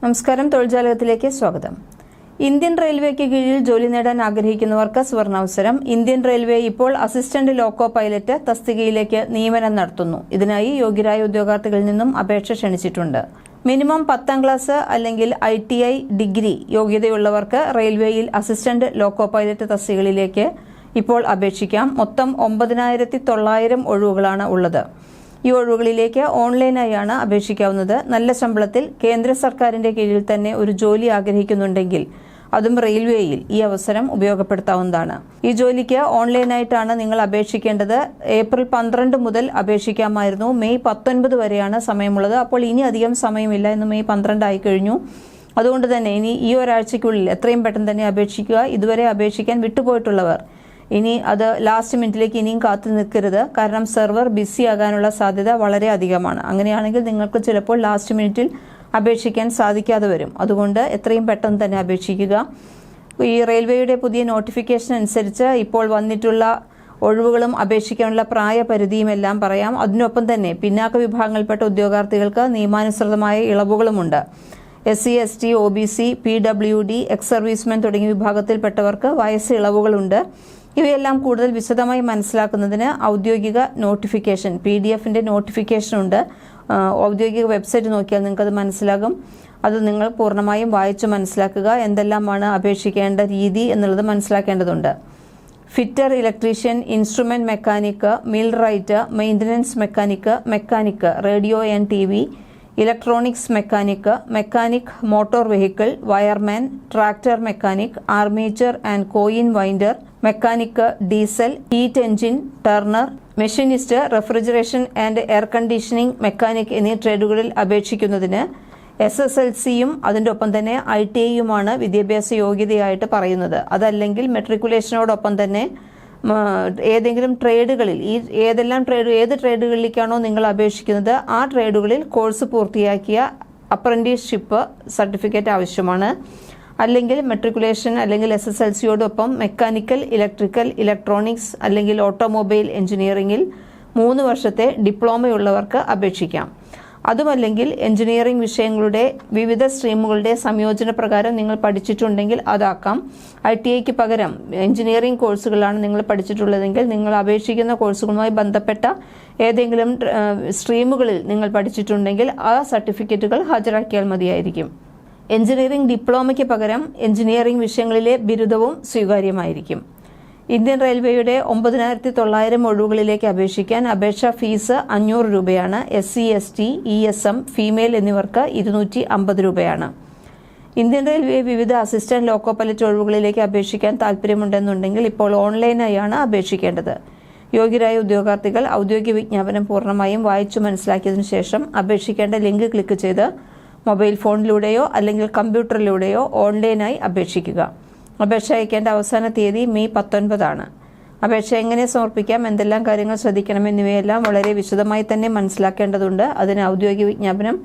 നമസ്കാരം, തൊഴിൽജാലകത്തിലേക്ക് സ്വാഗതം. ഇന്ത്യൻ റെയിൽവേക്ക് കീഴിൽ ജോലി നേടാൻ ആഗ്രഹിക്കുന്നവർക്ക് സുവർണാവസരം. ഇന്ത്യൻ റെയിൽവേ ഇപ്പോൾ അസിസ്റ്റന്റ് ലോക്കോ പൈലറ്റ് തസ്തികയിലേക്ക് നിയമനം നടത്തുന്നു. ഇതിനായി യോഗ്യരായ ഉദ്യോഗാർത്ഥികളിൽ നിന്നും അപേക്ഷ ക്ഷണിച്ചിട്ടുണ്ട്. മിനിമം 10ാം ക്ലാസ് അല്ലെങ്കിൽ ITI ഡിഗ്രി യോഗ്യതയുള്ളവർക്ക് റെയിൽവേയിൽ അസിസ്റ്റന്റ് ലോക്കോ പൈലറ്റ് തസ്തികകളിലേക്ക് ഇപ്പോൾ അപേക്ഷിക്കാം. മൊത്തം 9,900 ഒഴിവുകളാണ് ഉള്ളത്. ഈ ഒഴിവുകളിലേക്ക് ഓൺലൈനായാണ് അപേക്ഷിക്കാവുന്നത്. നല്ല ശമ്പളത്തിൽ കേന്ദ്ര സർക്കാരിന്റെ കീഴിൽ തന്നെ ഒരു ജോലി ആഗ്രഹിക്കുന്നുണ്ടെങ്കിൽ അതും റെയിൽവേയിൽ ഈ അവസരം ഉപയോഗപ്പെടുത്താവുന്നതാണ്. ഈ ജോലിക്ക് ഓൺലൈനായിട്ടാണ് നിങ്ങൾ അപേക്ഷിക്കേണ്ടത്. ഏപ്രിൽ 12 മുതൽ അപേക്ഷിക്കാമായിരുന്നു. മെയ് 19 വരെയാണ് സമയമുള്ളത്. അപ്പോൾ ഇനി അധികം സമയമില്ല. ഇന്ന് മെയ് 12 ആയി കഴിഞ്ഞു. അതുകൊണ്ട് തന്നെ ഇനി ഈ ഒരാഴ്ചയ്ക്കുള്ളിൽ എത്രയും പെട്ടെന്ന് തന്നെ അപേക്ഷിക്കുക. ഇതുവരെ അപേക്ഷിക്കാൻ വിട്ടുപോയിട്ടുള്ളവർ ഇനി അത് ലാസ്റ്റ് മിനിറ്റിലേക്ക് ഇനിയും കാത്തു നിൽക്കരുത്. കാരണം സെർവർ ബിസി ആകാനുള്ള സാധ്യത വളരെ അധികമാണ്. അങ്ങനെയാണെങ്കിൽ നിങ്ങൾക്ക് ചിലപ്പോൾ ലാസ്റ്റ് മിനിറ്റിൽ അപേക്ഷിക്കാൻ സാധിക്കാതെ വരും. അതുകൊണ്ട് എത്രയും പെട്ടെന്ന് തന്നെ അപേക്ഷിക്കുക. ഈ റെയിൽവേയുടെ പുതിയ നോട്ടിഫിക്കേഷൻ അനുസരിച്ച് ഇപ്പോൾ വന്നിട്ടുള്ള ഒഴിവുകളും അപേക്ഷിക്കാനുള്ള പ്രായപരിധിയും എല്ലാം പറയാം. അതിനൊപ്പം തന്നെ പിന്നാക്ക വിഭാഗങ്ങളിൽപ്പെട്ട ഉദ്യോഗാർത്ഥികൾക്ക് നിയമാനുസൃതമായ ഇളവുകളുമുണ്ട്. SC, ST, OBC, PWD, ex servicemen തുടങ്ങിയ വിഭാഗത്തിൽപ്പെട്ടവർക്ക് വയസ്സ് ഇളവുകളുണ്ട്. ഇവയെല്ലാം കൂടുതൽ വിശദമായി മനസ്സിലാക്കുന്നതിന് ഔദ്യോഗിക നോട്ടിഫിക്കേഷൻ PDF-ന്റെ നോട്ടിഫിക്കേഷൻ ഉണ്ട്. ഔദ്യോഗിക വെബ്സൈറ്റ് നോക്കിയാൽ നിങ്ങൾക്കത് മനസ്സിലാകും. അത് നിങ്ങൾ പൂർണ്ണമായും വായിച്ചു മനസ്സിലാക്കുക. എന്തെല്ലാമാണ് അപേക്ഷിക്കേണ്ട രീതി എന്നുള്ളത് മനസ്സിലാക്കേണ്ടതുണ്ട്. Fitter, electrician, instrument mechanic, millwright, maintenance mechanic, radio and TV, electronics mechanic motor vehicle, wireman, tractor mechanic, armature and coil winder, mechanic, diesel, heat engine, turner, machinist, refrigeration and air conditioning mechanic എന്നീ ട്രേഡുകളിൽ അപേക്ഷിക്കുന്നതിന് SSLC-യും അതിൻ്റെ ഒപ്പം തന്നെ ITI-യുമാണ് വിദ്യാഭ്യാസ യോഗ്യതയായിട്ട് പറയുന്നത്. അതല്ലെങ്കിൽ മെട്രിക്കുലേഷനോടൊപ്പം തന്നെ ഏതെങ്കിലും ട്രേഡുകളിൽ ഏത് ട്രേഡുകളിലേക്കാണോ നിങ്ങൾ അപേക്ഷിക്കുന്നത് ആ ട്രേഡുകളിൽ കോഴ്സ് പൂർത്തിയാക്കിയ അപ്രന്റീസ്ഷിപ്പ് സർട്ടിഫിക്കറ്റ് ആവശ്യമാണ്. അല്ലെങ്കിൽ മെട്രിക്കുലേഷൻ അല്ലെങ്കിൽ SSLC-യോടൊപ്പം മെക്കാനിക്കൽ, ഇലക്ട്രിക്കൽ, ഇലക്ട്രോണിക്സ് അല്ലെങ്കിൽ ഓട്ടോമൊബൈൽ എഞ്ചിനീയറിംഗിൽ 3 വർഷത്തെ ഡിപ്ലോമയുള്ളവർക്ക് അപേക്ഷിക്കാം. അതുമല്ലെങ്കിൽ എഞ്ചിനീയറിംഗ് വിഷയങ്ങളുടെ വിവിധ സ്ട്രീമുകളുടെ സംയോജന പ്രകാരം നിങ്ങൾ പഠിച്ചിട്ടുണ്ടെങ്കിൽ അതാക്കാം. ITI-ക്ക് പകരം എഞ്ചിനീയറിംഗ് കോഴ്സുകളാണ് നിങ്ങൾ പഠിച്ചിട്ടുള്ളതെങ്കിൽ നിങ്ങൾ അപേക്ഷിക്കുന്ന കോഴ്സുകളുമായി ബന്ധപ്പെട്ട ഏതെങ്കിലും സ്ട്രീമുകളിൽ നിങ്ങൾ പഠിച്ചിട്ടുണ്ടെങ്കിൽ ആ സർട്ടിഫിക്കറ്റുകൾ ഹാജരാക്കിയാൽ മതിയായിരിക്കും. എഞ്ചിനീയറിംഗ് ഡിപ്ലോമയ്ക്ക് പകരം എഞ്ചിനീയറിംഗ് വിഷയങ്ങളിലെ ബിരുദവും സ്വീകാര്യമായിരിക്കും. ഇന്ത്യൻ റെയിൽവേയുടെ 9,900 ഒഴിവുകളിലേക്ക് അപേക്ഷിക്കാൻ അപേക്ഷാ ഫീസ് 500 രൂപയാണ്. SC, ST, ESM, ഫീമെയിൽ എന്നിവർക്ക് 250 രൂപയാണ്. ഇന്ത്യൻ റെയിൽവേ വിവിധ അസിസ്റ്റന്റ് ലോക്കോ പൈലറ്റ് ഒഴിവുകളിലേക്ക് അപേക്ഷിക്കാൻ താല്പര്യമുണ്ടെന്നുണ്ടെങ്കിൽ ഇപ്പോൾ ഓൺലൈനായാണ് അപേക്ഷിക്കേണ്ടത്. യോഗ്യരായ ഉദ്യോഗാർത്ഥികൾ ഔദ്യോഗിക വിജ്ഞാപനം പൂർണ്ണമായും വായിച്ചു മനസ്സിലാക്കിയതിനു ശേഷം അപേക്ഷിക്കേണ്ട ലിങ്ക് ക്ലിക്ക് ചെയ്ത് മൊബൈൽ ഫോണിലൂടെയോ അല്ലെങ്കിൽ കമ്പ്യൂട്ടറിലൂടെയോ ഓൺലൈനായി അപേക്ഷിക്കുക. അപേക്ഷ അയക്കേണ്ട അവസാന തീയതി മെയ് 19 ആണ്. അപേക്ഷ എങ്ങനെ സമർപ്പിക്കാം, എന്തെല്ലാം കാര്യങ്ങൾ ശ്രദ്ധിക്കണം എന്നിവയെല്ലാം വളരെ വിശദമായി തന്നെ മനസ്സിലാക്കേണ്ടതുണ്ട്. അതിന് ഔദ്യോഗിക വിജ്ഞാപനം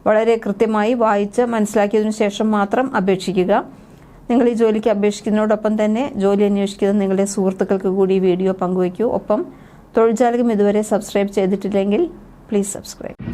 വളരെ കൃത്യമായി വായിച്ച് മനസ്സിലാക്കിയതിനു ശേഷം മാത്രം അപേക്ഷിക്കുക. നിങ്ങൾ ഈ ജോലിക്ക് അപേക്ഷിക്കുന്നതോടൊപ്പം തന്നെ ജോലി അന്വേഷിക്കുന്ന നിങ്ങളുടെ സുഹൃത്തുക്കൾക്ക് കൂടി വീഡിയോ പങ്കുവയ്ക്കൂ. ഒപ്പം തൊഴിൽജാലകം ഇതുവരെ സബ്സ്ക്രൈബ് ചെയ്തിട്ടില്ലെങ്കിൽ പ്ലീസ് സബ്സ്ക്രൈബ്.